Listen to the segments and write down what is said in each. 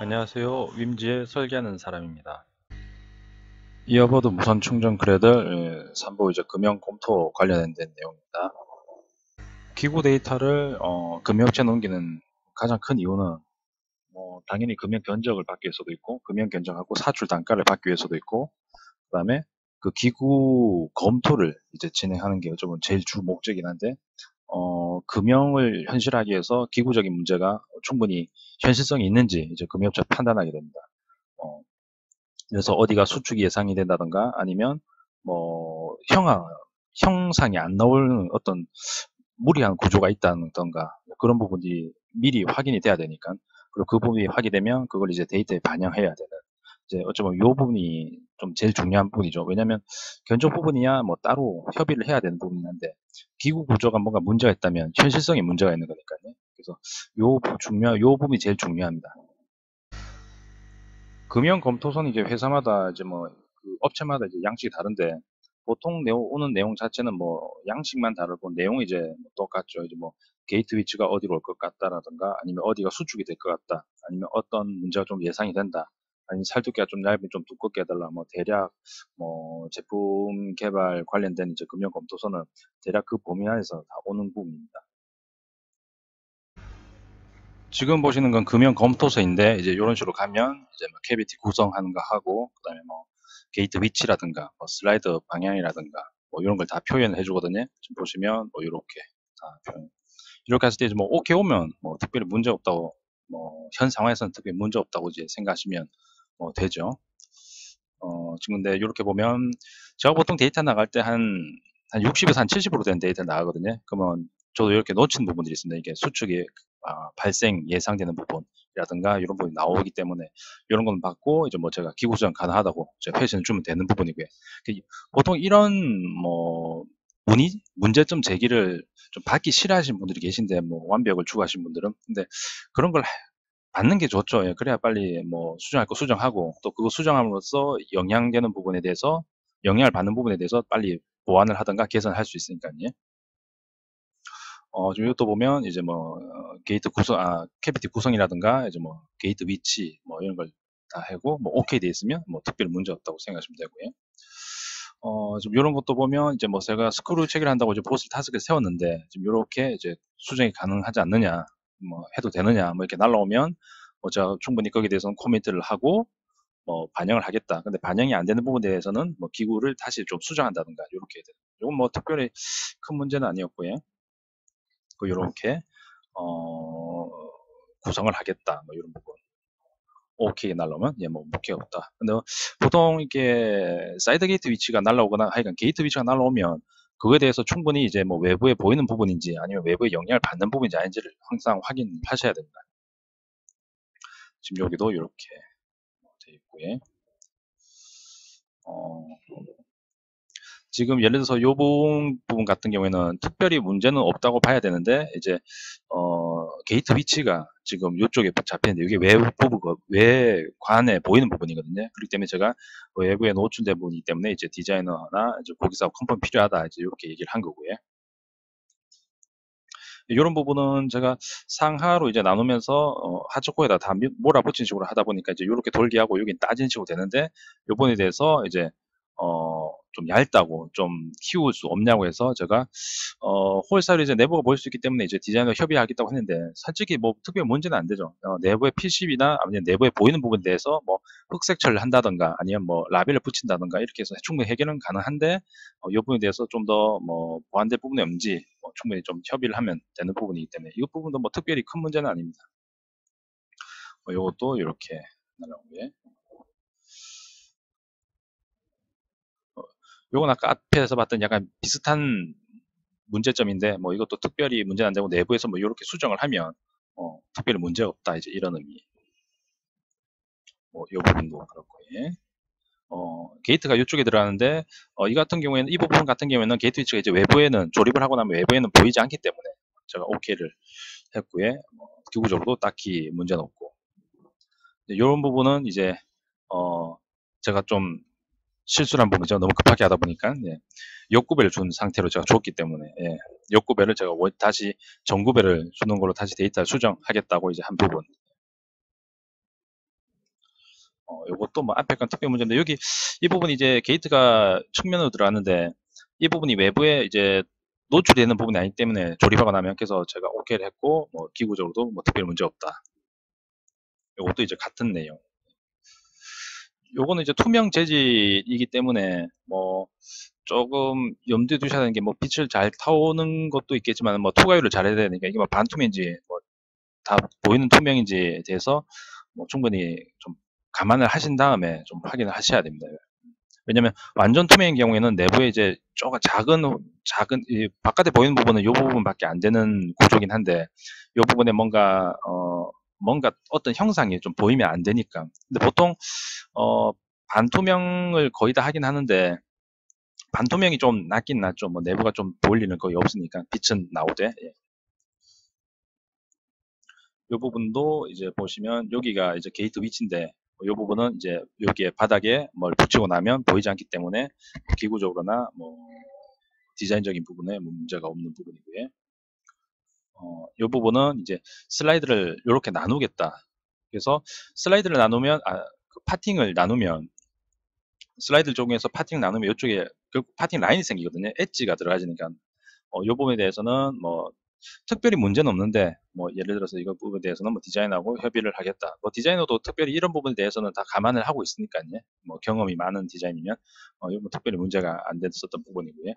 안녕하세요. 윈지의 설계하는 사람입니다. 이어버드 무선 충전 크레들 3부 이제 금연 검토 관련된 내용입니다. 기구 데이터를 금연업체에 넘기는 가장 큰 이유는 당연히 금연 견적을 받기 위해서도 있고, 금연 견적하고 사출 단가를 받기 위해서도 있고, 그다음에 그 기구 검토를 이제 진행하는 게 어쩌면 제일 주 목적이긴 한데, 금연을 현실하기 위해서 기구적인 문제가 충분히 현실성이 있는지 이제 금연업체가 판단하게 됩니다. 어, 그래서 어디가 수축이 예상이 된다던가 아니면 뭐 형상이 안 나오는 어떤 무리한 구조가 있다던가 그런 부분이 미리 확인이 돼야 되니까, 그리고 그 부분이 확인되면 그걸 이제 데이터에 반영해야 되는, 이제 어쩌면 이 부분이 좀 제일 중요한 부분이죠. 왜냐하면 견적 부분이야 뭐 따로 협의를 해야 되는 부분이 한데, 기구 구조가 뭔가 문제가 있다면 현실성에 문제가 있는 거니까요. 그래서 요 부분이 제일 중요합니다. 금연 검토서는 이제 회사마다 이제 뭐 그 업체마다 이제 양식이 다른데, 보통 오는 내용 자체는 뭐 양식만 다르고 내용이 이제 뭐 똑같죠. 이제 뭐 게이트 위치가 어디로 올 것 같다라든가, 아니면 어디가 수축이 될 것 같다, 아니면 어떤 문제가 좀 예상이 된다, 아니면 살두께가 좀 얇으면 좀 두껍게 해달라, 뭐 대략 뭐 제품 개발 관련된 이제 금연 검토서는 대략 그 범위 안에서 다 오는 부분입니다. 지금 보시는 건 금연 검토서인데, 이제 이런 식으로 가면 이제 뭐 캐비티 구성하는 거 하고, 그다음에 뭐 게이트 위치라든가 뭐 슬라이드 방향이라든가 뭐 이런 걸 다 표현을 해주거든요. 지금 보시면 뭐 이렇게 다 표현. 이렇게 했을 때 이제 뭐 오케이 오면 뭐 특별히 문제 없다고, 뭐 현 상황에서는 특별히 문제 없다고 이제 생각하시면 뭐 되죠. 지금 근데 이렇게 보면 제가 보통 데이터 나갈 때 한 60에서 한 70으로 된 데이터 나가거든요. 그러면 저도 이렇게 놓친 부분들이 있습니다. 이게 수축이 발생 예상되는 부분이라든가 이런 부분이 나오기 때문에 이런 건 받고 이제 뭐 제가 기구 수정 가능하다고 제가 회신을 주면 되는 부분이고요. 보통 이런 뭐 문제점 제기를 좀 받기 싫어하시는 분들이 계신데, 뭐 완벽을 추구하시는 분들은, 근데 그런 걸 받는 게 좋죠. 예, 그래야 빨리 뭐 수정할 거 수정하고, 또 그거 수정함으로써 영향되는 부분에 대해서, 영향을 받는 부분에 대해서 빨리 보완을 하든가 개선할 수 있으니까요. 지금 이것도 보면 이제 뭐 게이트 구성, 캐비티 구성이라든가 이제 뭐 게이트 위치 뭐 이런 걸 다 하고 뭐 오케이 돼 있으면 뭐 특별히 문제 없다고 생각하시면 되고요. 지금 이런 것도 보면 이제 뭐 제가 스크류 체결한다고 이제 보스 타스크를 세웠는데, 지금 이렇게 이제 수정이 가능하지 않느냐, 뭐 해도 되느냐, 뭐 이렇게 날라오면 뭐 제가 충분히 거기에 대해서는 코멘트를 하고 뭐 반영을 하겠다. 근데 반영이 안 되는 부분에 대해서는 뭐 기구를 다시 좀 수정한다든가 이렇게 돼요. 이건 뭐 특별히 큰 문제는 아니었고요. 그 이렇게 어, 구성을 하겠다. 뭐 이런 부분. 오케이 날라오면 뭐 무게 없다. 근데 보통 이렇게 사이드 게이트 위치가 날라오거나 하여간 게이트 위치가 날라오면 그거에 대해서 충분히 이제 뭐 외부에 보이는 부분인지 아니면 외부에 영향을 받는 부분인지 아닌지를 항상 확인하셔야 됩니다. 지금 여기도 이렇게 돼 있고요. 어, 지금 예를 들어서 요 부분 같은 경우에는 특별히 문제는 없다고 봐야 되는데, 이제 게이트 위치가 지금 이쪽에 잡히는데 이게 외관에 보이는 부분이거든요. 그렇기 때문에 제가 외부에 노출된 부분이기 때문에 이제 디자이너나 이제 고객사하고 컨펌 필요하다 이제 이렇게 얘기를 한 거고요. 이런 부분은 제가 상하로 이제 나누면서 하초코에다 다 몰아붙인 식으로 하다 보니까 이제 이렇게 돌기하고 여긴 따진 식으로 되는데, 요 부분에 대해서 이제 좀 얇다고 좀 키울 수 없냐고 해서 제가 홀사를 이제 내부가 보일 수 있기 때문에 이제 디자이너 협의하겠다고 했는데, 솔직히 뭐 특별히 문제는 안 되죠. 내부의 PCB나 아니면 내부에 보이는 부분에 대해서 뭐 흑색 처리를 한다던가 아니면 뭐 라벨을 붙인다던가 이렇게 해서 충분히 해결은 가능한데, 이 부분에 대해서 좀 더 뭐 보완될 부분이 없는지 뭐 충분히 좀 협의를 하면 되는 부분이기 때문에 이 부분도 뭐 특별히 큰 문제는 아닙니다. 이것도 이렇게 날라오게. 어, 요건 아까 앞에서 봤던 약간 비슷한 문제점인데, 뭐 이것도 특별히 문제는 안 되고 내부에서 뭐 이렇게 수정을 하면 특별히 문제 없다 이제 이런 의미. 뭐이 부분도 그렇고, 예. 게이트가 이쪽에 들어가는데, 이 같은 경우에는 이 부분 같은 경우에는 게이트 위치가 이제 외부에는 조립을 하고 나면 외부에는 보이지 않기 때문에 제가 오케이를 했고요. 기구적으로 딱히 문제는 없고, 이런 부분은 이제 제가 좀 실수를 한 부분이죠. 너무 급하게 하다 보니까, 예. 역구배를 준 상태로 제가 줬기 때문에, 예. 역구배를 제가 다시 전구배를 주는 걸로 다시 데이터를 수정하겠다고 이제 한 부분. 요것도 뭐 앞에 건 특별 문제인데, 여기 이 부분이 이제 게이트가 측면으로 들어가는데, 이 부분이 외부에 이제 노출되는 부분이 아니기 때문에 조립하고 나면, 그래서 제가 오케이를 했고, 뭐 기구적으로도 뭐 특별 문제 없다. 요것도 이제 같은 내용. 요거는 이제 투명 재질이기 때문에 뭐 조금 염두에 두셔야 되는 게, 뭐 빛을 잘 타오는 것도 있겠지만, 뭐 투과율을 잘해야 되니까, 이게 뭐 반투명인지 뭐 다 보이는 투명인지에 대해서 뭐 충분히 좀 감안을 하신 다음에 좀 확인을 하셔야 됩니다. 왜냐면 완전 투명인 경우에는 내부에 이제 조금 작은 바깥에 보이는 부분은 이 부분밖에 안 되는 구조긴 한데, 이 부분에 뭔가 어떤 형상이 좀 보이면 안 되니까. 근데 보통 반투명을 거의 다 하긴 하는데, 반투명이 좀 낫긴 낫죠. 뭐 내부가 좀 보일 일은 거의 없으니까, 빛은 나오되. 예. 이 부분도 이제 보시면 여기가 이제 게이트 위치인데, 이 부분은 이제 여기에 바닥에 뭘 붙이고 나면 보이지 않기 때문에 기구적으로나 뭐 디자인적인 부분에 뭐 문제가 없는 부분이고요. 이 부분은 이제 슬라이드를 이렇게 나누겠다. 그래서 슬라이드를 나누면, 그 파팅을 나누면, 슬라이드 쪽에서 파팅을 나누면 이쪽에 결국 파팅 라인이 생기거든요. 엣지가 들어가지니까. 이 부분에 대해서는 뭐 특별히 문제는 없는데, 뭐 예를 들어서 이거 부분에 대해서는 뭐 디자이너하고 협의를 하겠다. 뭐 디자이너도 특별히 이런 부분에 대해서는 다 감안을 하고 있으니까요. 뭐 경험이 많은 디자인이면 이거 뭐 특별히 문제가 안 됐었던 부분이고요.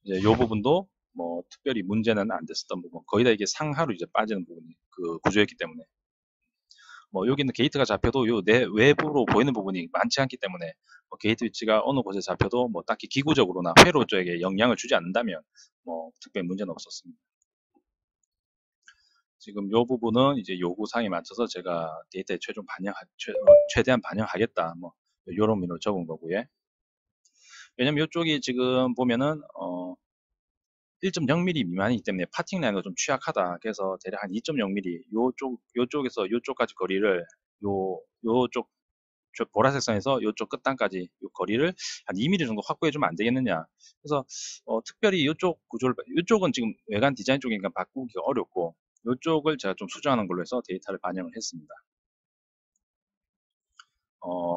이제 이 부분도 뭐 특별히 문제는 안 됐었던 부분. 거의 다 이게 상하로 이제 빠지는 부분이 그 구조였기 때문에. 뭐 여기는 게이트가 잡혀도 요 내 외부로 보이는 부분이 많지 않기 때문에, 뭐 게이트 위치가 어느 곳에 잡혀도 뭐 딱히 기구적으로나 회로 쪽에 영향을 주지 않는다면 뭐 특별히 문제는 없었습니다. 지금 요 부분은 이제 요구사항에 맞춰서 제가 데이터에 최대한 반영하겠다. 뭐 요런 의미로 적은 거고요. 왜냐면 이쪽이 지금 보면은 1.0mm 미만이기 때문에 파팅 라인도 좀 취약하다. 그래서 대략 한 2.0mm 요쪽에서 요쪽까지 거리를 요쪽 보라색 선에서 요쪽 끝단까지 요 거리를 한 2mm 정도 확보해 주면 안 되겠느냐. 그래서 특별히 요쪽 구조를, 요쪽은 지금 외관 디자인 쪽이니까 바꾸기가 어렵고, 요쪽을 제가 좀 수정하는 걸로 해서 데이터를 반영을 했습니다.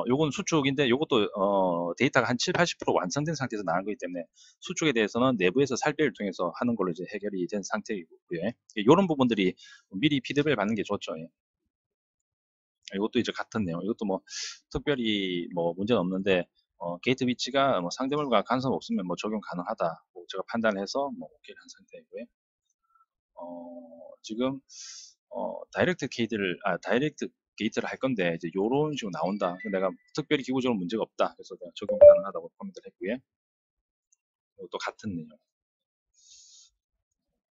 요건 수축인데, 요것도 데이터가 한 7, 80% 완성된 상태에서 나온 거기 때문에 수축에 대해서는 내부에서 살펴를 통해서 하는 걸로 이제 해결이 된 상태이고요. 이런 부분들이 미리 피드백을 받는 게 좋죠. 예. 이것도 이제 같은 내용. 이것도 뭐 특별히 뭐 문제는 없는데, 게이트 위치가 뭐 상대물과 간섭 없으면 뭐 적용 가능하다. 뭐 제가 판단해서 뭐 오케이를 한 상태이고요. 지금 다이렉트 게이트를 할 건데, 이제 요런 식으로 나온다. 내가 특별히 기구적으로 문제가 없다. 그래서 내가 적용 가능하다고 코멘트를 했고요. 이것도 같은 내용.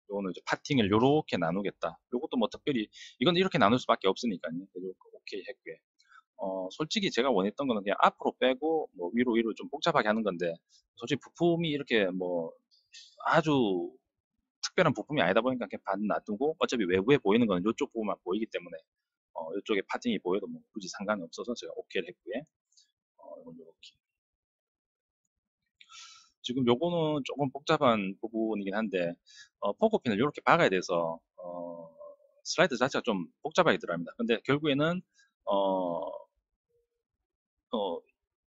요거는 이제 파팅을 요렇게 나누겠다. 요것도 뭐 특별히 이건 이렇게 나눌 수밖에 없으니까요. 그래서 오케이 했고요. 솔직히 제가 원했던 거는 그냥 앞으로 빼고 뭐 위로 좀 복잡하게 하는 건데, 솔직히 부품이 이렇게 뭐 아주 특별한 부품이 아니다 보니까 그냥 반 놔두고, 어차피 외부에 보이는 거는 이쪽 부분만 보이기 때문에 이쪽에 파팅이 보여도 뭐 굳이 상관이 없어서 제가 오케이를 했고요. 이건 이렇게. 지금 요거는 조금 복잡한 부분이긴 한데, 포커핀을 이렇게 박아야 돼서 슬라이드 자체가 좀 복잡하게 들어갑니다. 근데 결국에는 어, 어,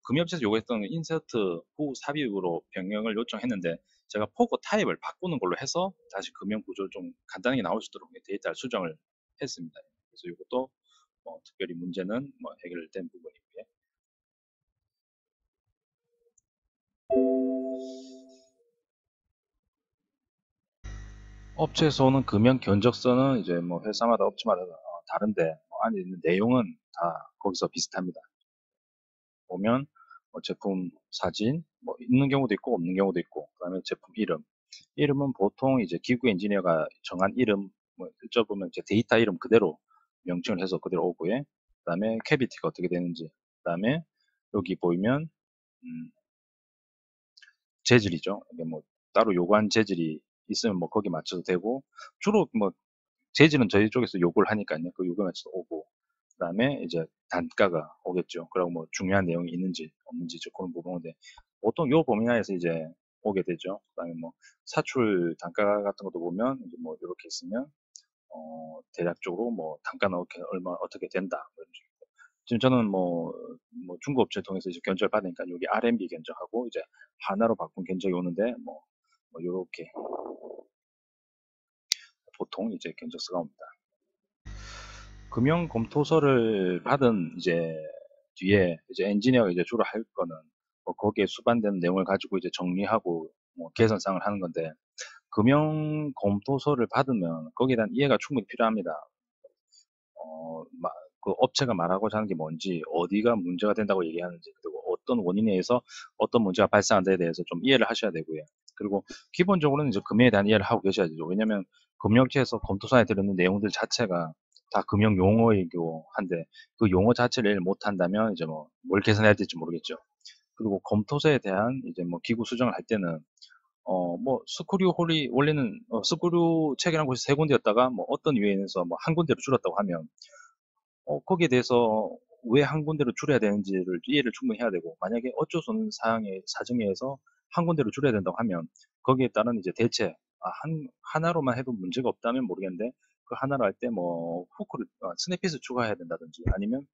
금융업체에서 요구했던 인서트 후 삽입으로 변경을 요청했는데, 제가 포커 타입을 바꾸는 걸로 해서 다시 금융 구조를 좀 간단하게 나올 수 있도록 데이터를 수정을 했습니다. 그래서 이것도 특별히 문제는 뭐 해결된 부분이고요. 업체에서 오는 금연 견적서는 이제 뭐 회사마다 업체마다 다른데, 안에 있는 내용은 다 거기서 비슷합니다. 보면 제품 사진 뭐 있는 경우도 있고 없는 경우도 있고, 그다음에 제품 이름은 보통 이제 기구 엔지니어가 정한 이름, 뭐 여쭤보면 이제 데이터 이름 그대로 명칭을 해서 그대로 오고요. 그다음에 캐비티가 어떻게 되는지, 그다음에 여기 보이면 재질이죠. 이게 뭐 따로 요구한 재질이 있으면 뭐 거기 맞춰도 되고, 주로 뭐 재질은 저희 쪽에서 요구를 하니까요. 그 요구에 맞춰서 오고, 그다음에 이제 단가가 오겠죠. 그리고 뭐 중요한 내용이 있는지 없는지 그런 부분인데, 보통 요 범위 내에서 이제 오게 되죠. 그다음에 뭐 사출 단가 같은 것도 보면 이제 뭐 이렇게 있으면 대략적으로 뭐 단가는 얼마 어떻게 된다, 뭐 이런 식으로. 지금 저는 뭐 중고업체를 통해서 이제 견적을 받으니까 여기 RMB 견적하고 이제 하나로 바꾼 견적이 오는데 뭐 요렇게 보통 이제 견적서가 옵니다. 금융 검토서를 받은 이제 뒤에 이제 엔지니어가 이제 주로 할 거는 뭐 거기에 수반되는 내용을 가지고 이제 정리하고 뭐 개선사항을 하는 건데 금융 검토서를 받으면 거기에 대한 이해가 충분히 필요합니다. 그 업체가 말하고자 하는 게 뭔지, 어디가 문제가 된다고 얘기하는지, 그리고 어떤 원인에 의해서 어떤 문제가 발생한다에 대해서 좀 이해를 하셔야 되고요. 그리고 기본적으로는 이제 금융에 대한 이해를 하고 계셔야 되죠. 왜냐면 금융업체에서 검토서에 들어있는 내용들 자체가 다 금융 용어이고 한데 그 용어 자체를 이해를 못한다면 이제 뭐 뭘 개선해야 될지 모르겠죠. 그리고 검토서에 대한 이제 뭐 기구 수정을 할 때는 뭐 스크류 홀이 원래는 스크류 체결한 곳이 세 군데였다가 뭐 어떤 이유에 인해서 뭐 한 군데로 줄었다고 하면 거기에 대해서 왜 한 군데로 줄여야 되는지를 이해를 충분히 해야 되고, 만약에 어쩔 수 없는 사정에 의해서 한 군데로 줄여야 된다고 하면, 거기에 따른 이제 대체, 하나로만 해도 문제가 없다면 모르겠는데, 그 하나로 할 때 뭐, 후크를, 스냅핏을 추가해야 된다든지, 아니면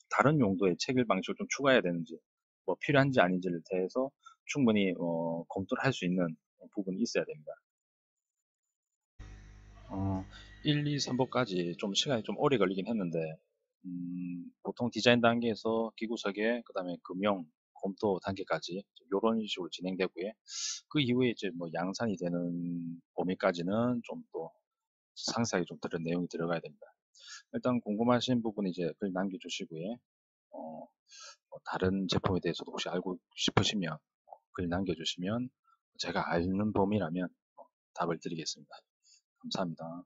다른 용도의 체결 방식을 좀 추가해야 되는지, 뭐 필요한지 아닌지를 대해서 충분히, 검토를 할 수 있는 부분이 있어야 됩니다. 1, 2, 3부까지 좀 시간이 좀 오래 걸리긴 했는데, 보통 디자인 단계에서 기구 설계, 그 다음에 금융, 검토 단계까지 이런 식으로 진행되고요. 그 이후에 이제 뭐 양산이 되는 범위까지는 좀 또 상세하게 좀 들은 내용이 들어가야 됩니다. 일단 궁금하신 부분 이제 글 남겨주시고요. 어, 다른 제품에 대해서도 혹시 알고 싶으시면 글 남겨주시면 제가 아는 범위라면 답을 드리겠습니다. 감사합니다.